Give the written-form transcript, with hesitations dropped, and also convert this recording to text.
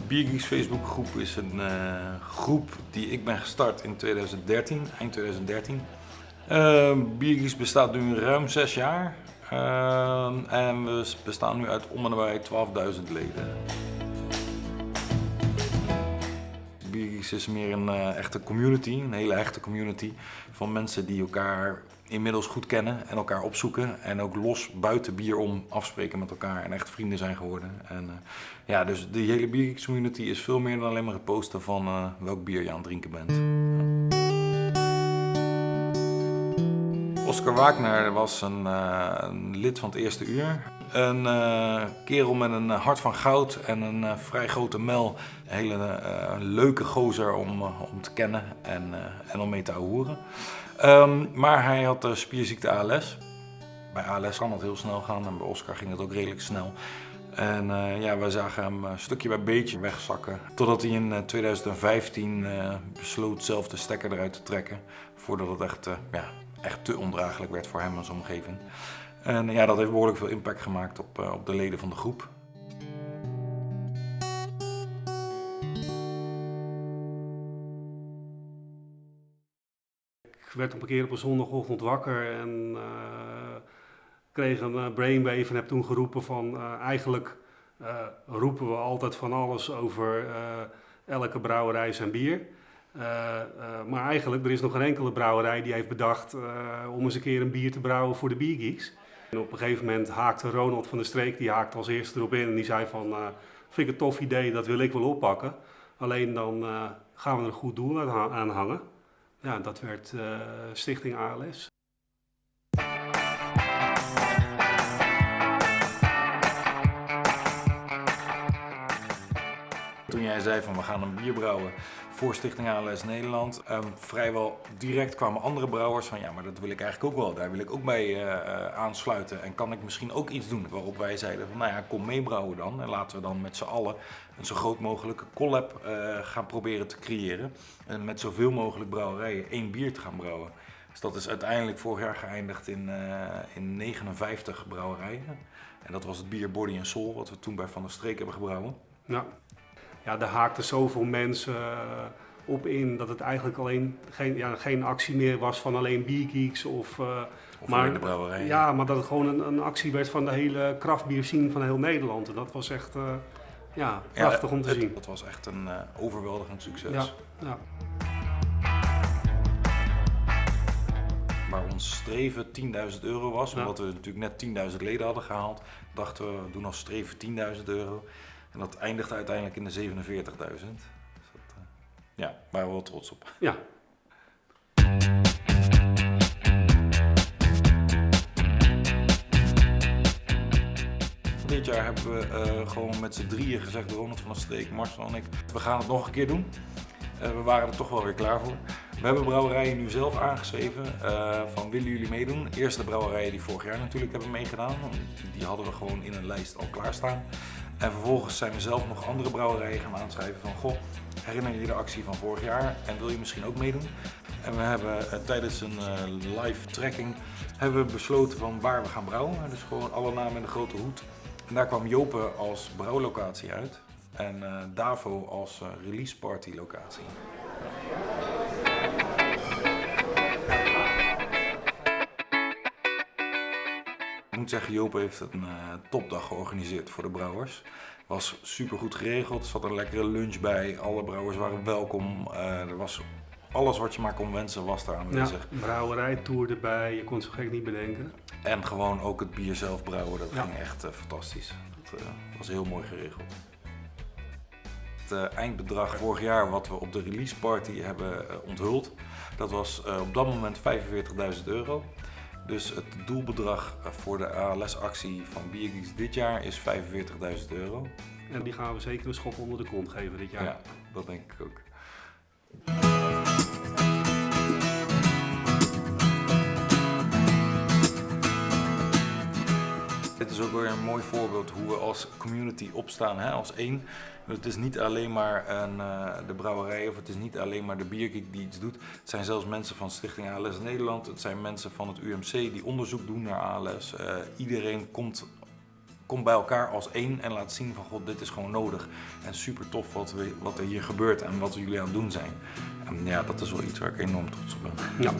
Biergeeks Facebookgroep is een groep die ik ben gestart in 2013, eind 2013. Biergeeks bestaat nu ruim 6 jaar en we bestaan nu uit om en nabij 12.000 leden. Biergeeks is meer een echte community, een hele echte community van mensen die elkaar inmiddels goed kennen en elkaar opzoeken en ook los buiten bier om afspreken met elkaar en echt vrienden zijn geworden. En ja, dus die hele Biergeeks community is veel meer dan alleen maar het posten van welk bier je aan het drinken bent. Oscar Wagner was een lid van het eerste uur. Een kerel met een hart van goud en een vrij grote mel. Een hele leuke gozer om te kennen en om mee te ahoeren. Maar hij had spierziekte ALS. Bij ALS kan dat heel snel gaan en bij Oscar ging het ook redelijk snel. En ja, wij zagen hem stukje bij beetje wegzakken. Totdat hij in 2015 besloot zelf de stekker eruit te trekken. Voordat het echt te ondraaglijk werd voor hem en zijn omgeving. En ja, dat heeft behoorlijk veel impact gemaakt op de leden van de groep. Ik werd op een keer op een zondagochtend wakker en kreeg een brainwave en heb toen geroepen van eigenlijk roepen we altijd van alles over elke brouwerij zijn bier. Maar eigenlijk, er is nog geen enkele brouwerij die heeft bedacht om eens een keer een bier te brouwen voor de Biergeeks. En op een gegeven moment haakte Ronald van der Streek, die haakte als eerste erop in en die zei van vind ik een tof idee, dat wil ik wel oppakken. Alleen dan gaan we er een goed doel aan hangen. Ja, dat werd Stichting ALS. Toen jij zei van we gaan een bier brouwen voor Stichting ALS Nederland, vrijwel direct kwamen andere brouwers van ja, maar dat wil ik eigenlijk ook wel, daar wil ik ook bij aansluiten en kan ik misschien ook iets doen. Waarop wij zeiden van nou ja, kom meebrouwen dan en laten we dan met z'n allen een zo groot mogelijke collab gaan proberen te creëren. En met zoveel mogelijk brouwerijen één bier te gaan brouwen. Dus dat is uiteindelijk vorig jaar geëindigd in 59 brouwerijen. En dat was het bier Body and Soul wat we toen bij Van der Streek hebben gebrouwen. Ja, daar haakten zoveel mensen op in dat het eigenlijk alleen geen actie meer was van alleen Biergeeks of alleen de brouwerij. Ja, maar dat het gewoon een actie werd van de hele craftbierscene van heel Nederland. En dat was echt prachtig om te zien. Dat was echt een overweldigend succes. Ja. Waar ons streven 10.000 euro was, omdat we natuurlijk net 10.000 leden hadden gehaald, dachten we doen als streven 10.000 euro. En dat eindigde uiteindelijk in de 47.000. Dus daar waren we wel trots op. Ja. Dit jaar hebben we gewoon met z'n drieën gezegd, Ronald van der Streek, Marcel en ik, we gaan het nog een keer doen. We waren er toch wel weer klaar voor. We hebben brouwerijen nu zelf aangeschreven van willen jullie meedoen? Eerst de brouwerijen die vorig jaar natuurlijk hebben meegedaan. Die hadden we gewoon in een lijst al klaarstaan. En vervolgens zijn we zelf nog andere brouwerijen gaan aanschrijven van goh, herinner je de actie van vorig jaar en wil je misschien ook meedoen? En we hebben tijdens een live tracking hebben we besloten van waar we gaan brouwen. Dus gewoon alle namen in de grote hoed. En daar kwam Jope als brouwlocatie uit en Davo als release party locatie. Ik moet zeggen, Joop heeft een topdag georganiseerd voor de brouwers. Was super goed geregeld, er zat een lekkere lunch bij, alle brouwers waren welkom. Er was alles wat je maar kon wensen was daar aanwezig. Ja, brouwerijtour erbij, je kon het zo gek niet bedenken. En gewoon ook het bier zelf brouwen, dat ging echt fantastisch. Dat was heel mooi geregeld. Het eindbedrag vorig jaar wat we op de release party hebben onthuld, dat was op dat moment 45.000 euro. Dus het doelbedrag voor de ALS-actie van Biergeeks dit jaar is 45.000 euro. En die gaan we zeker een schop onder de kont geven dit jaar. Ja, dat denk ik ook. Dit is ook weer een mooi voorbeeld hoe we als community opstaan, als één. Het is niet alleen maar de brouwerij of het is niet alleen maar de Biergeek die iets doet. Het zijn zelfs mensen van Stichting ALS Nederland, het zijn mensen van het UMC die onderzoek doen naar ALS. Iedereen komt Kom bij elkaar als één en laat zien van god, dit is gewoon nodig. En super tof wat er hier gebeurt en wat jullie aan het doen zijn. En ja, dat is wel iets waar ik enorm trots op ben. Ja.